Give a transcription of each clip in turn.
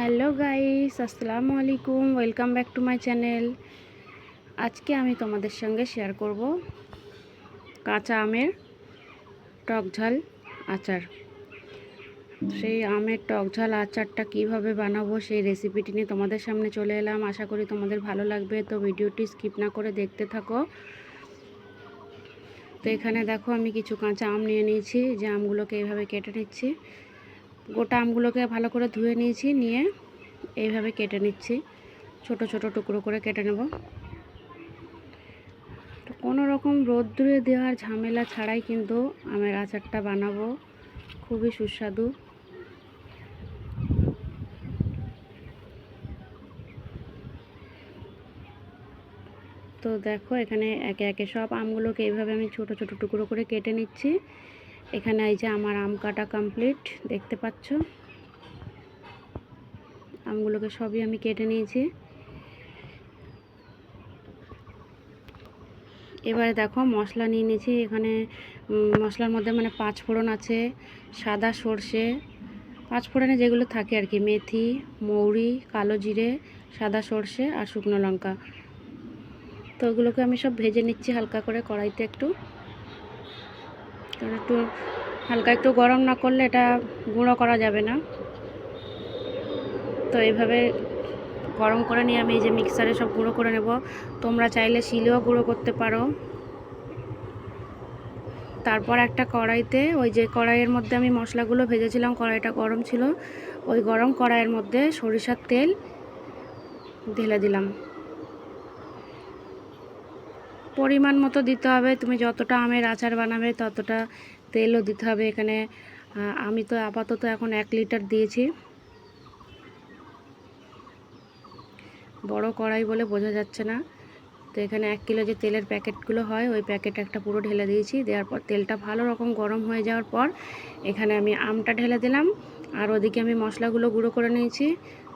Hello guys, আসসালামু আলাইকুম। Welcome back to my channel. আজকে আমি তোমাদের সঙ্গে শেয়ার করব কাঁচা আমের টক ঝাল আচার। সেই আমের টক ঝাল আচারটা কিভাবে বানাবো সেই রেসিপিটি নিয়ে তোমাদের সামনে চলে এলাম। আশা করি তোমাদের ভালো লাগবে, তো ভিডিওটি স্কিপ না করে দেখতে থাকো। তো এখানে দেখো আমি কিছু কাঁচা আম নিয়ে নিয়েছি, যে আমগুলোকে এইভাবে কেটে নিচ্ছি। গোটা আমগুলোকে ভালো করে ধুয়ে নিয়েছি, নিয়ে এইভাবে কেটে নিচ্ছি, ছোট ছোট টুকরো করে কেটে নেব। তো কোনো রকম রোদ্দুরে দেওয়ার ঝামেলা ছাড়াই কিন্তু আমের আচারটা বানাবো, খুবই সুস্বাদু। তো দেখো এখানে একে একে সব আমগুলোকে এইভাবে আমি ছোট ছোট টুকরো করে কেটে নিচ্ছি। এখানে এই যে আমার আম কাটা কমপ্লিট, দেখতে পাচ্ছ আমগুলোকে সবই আমি কেটে নিয়েছি। এবারে দেখো মশলা নিয়ে নিয়েছি। এখানে মশলার মধ্যে মানে 5 ফোড়ন আছে, সাদা সর্ষে, 5 ফোড়নে যেগুলো থাকে আর কি, মেথি, মৌরি, কালো জিরে, সাদা সর্ষে আর শুকনো লঙ্কা। তো ওগুলোকে আমি সব ভেজে নিচ্ছি হালকা করে কড়াইতে একটু, কারণ একটু হালকা একটু গরম না করলে এটা গুঁড়ো করা যাবে না। তো এইভাবে গরম করে নিয়ে আমি এই যে মিক্সারে সব গুঁড়ো করে নেব। তোমরা চাইলে শিলেও গুঁড়ো করতে পারো। তারপর একটা কড়াইতে, ওই যে কড়াইয়ের মধ্যে আমি মশলাগুলো ভেজেছিলাম, কড়াইটা গরম ছিল, ওই গরম কড়াইয়ের মধ্যে সরিষার তেল ঢেলে দিলাম। পরিমাণ মতো দিতে হবে, তুমি যতটা আমের আচার বানাবে ততটা তেলও দিতে হবে। এখানে আমি তো আপাতত এখন 1 লিটার দিয়েছি, বড় কড়াই বলে বোঝা যাচ্ছে না। তো এখানে 1 কিলো যে তেলের প্যাকেটগুলো হয়, ওই প্যাকেট একটা পুরো ঢেলে দিয়েছি। দেওয়ার পর তেলটা ভালো রকম গরম হয়ে যাওয়ার পর এখানে আমি আমটা ঢেলে দিলাম, আর ওদিকে আমি মশলাগুলো গুঁড়ো করে নিয়েছি।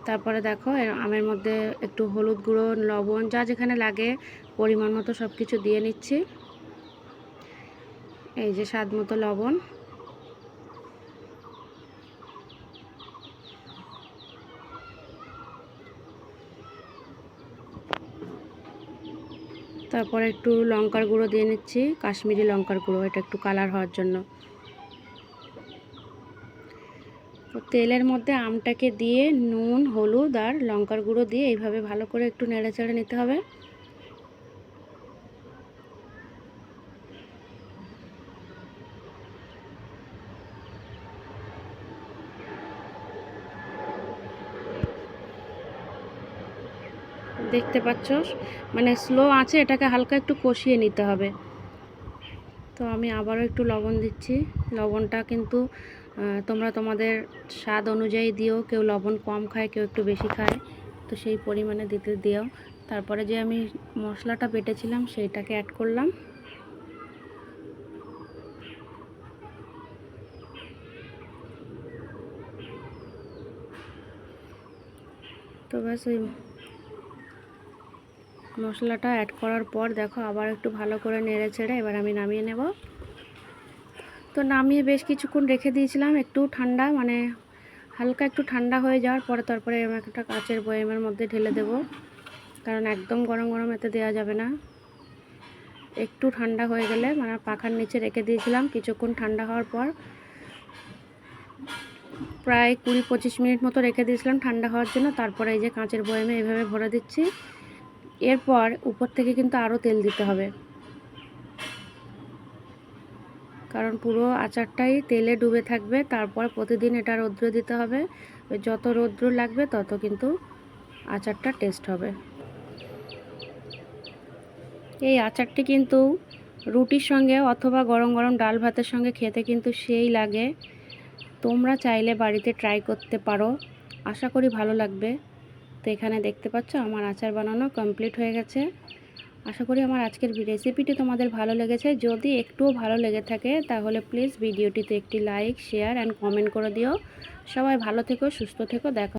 তারপরে দেখো আমের মধ্যে একটু হলুদ গুঁড়ো, লবণ, যা যেখানে লাগে পরিমাণ মতো সব কিছু দিয়ে নিচ্ছি। এই যে স্বাদ মতো লবণ, তারপরে একটু লঙ্কার গুঁড়ো দিয়ে নিচ্ছি, কাশ্মীরি লঙ্কার গুঁড়ো, এটা একটু কালার হওয়ার জন্য। তো তেলের মধ্যে আমটাকে দিয়ে নুন, হলুদ আর লঙ্কার গুঁড়ো দিয়ে এইভাবে ভালো করে একটু নেড়ে চেড়ে নিতে হবে। দেখতে পাচ্ছ, মানে স্লো আছে, এটাকে হালকা একটু কষিয়ে নিতে হবে। তো আমি আবারও একটু লবণ দিচ্ছি। লবণটা কিন্তু তোমরা তোমাদের স্বাদ অনুযায়ী দিও, কেউ লবণ কম খায়, কেউ একটু বেশি খায়, তো সেই পরিমাণে দিতে দিও। তারপরে যে আমি মশলাটা বেটেছিলাম সেইটাকে অ্যাড করলাম। তো ব্যাস ওই মশলাটা অ্যাড করার পর দেখো আবার একটু ভালো করে নেড়ে চেড়ে এবার আমি নামিয়ে নেব। তো নামিয়ে বেশ কিছুক্ষণ রেখে দিয়েছিলাম, একটু ঠান্ডা, মানে হালকা একটু ঠান্ডা হয়ে যাওয়ার পরে তারপরে আমি একটা কাচের বয়ামের মধ্যে ঢেলে দেব, কারণ একদম গরম গরম এতে দেওয়া যাবে না। একটু ঠান্ডা হয়ে গেলে, মানে পাখার নিচে রেখে দিয়েছিলাম, কিছুক্ষণ ঠান্ডা হওয়ার পর প্রায় 20-25 মিনিট মতো রেখে দিয়েছিলাম ঠান্ডা হওয়ার জন্য। তারপরে এই যে কাঁচের বয়ামে এইভাবে ভরে দিচ্ছি। এরপর উপর থেকে কিন্তু আরও তেল দিতে হবে, কারণ পুরো আচারটাই তেলে ডুবে থাকবে। তারপর প্রতিদিন এটা রৌদ্র দিতে হবে, যত রৌদ্র লাগবে তত কিন্তু আচারটা টেস্ট হবে। এই আচারটি কিন্তু রুটির সঙ্গে অথবা গরম গরম ডাল ভাতের সঙ্গে খেতে কিন্তু সেই লাগে। তোমরা চাইলে বাড়িতে ট্রাই করতে পারো, আশা করি ভালো লাগবে। তো এখানে দেখতে পাচ্ছ আমার আচার বানানো কমপ্লিট হয়ে গেছে। আশা করি আমার আজকের রেসিপিটি তোমাদের ভালো লেগেছে। যদি একটুও ভালো লেগে থাকে তাহলে প্লিজ ভিডিওটিতে একটি লাইক, শেয়ার অ্যান্ড কমেন্ট করে দিও। সবাই ভালো থেকো, সুস্থ থেকো, দেখা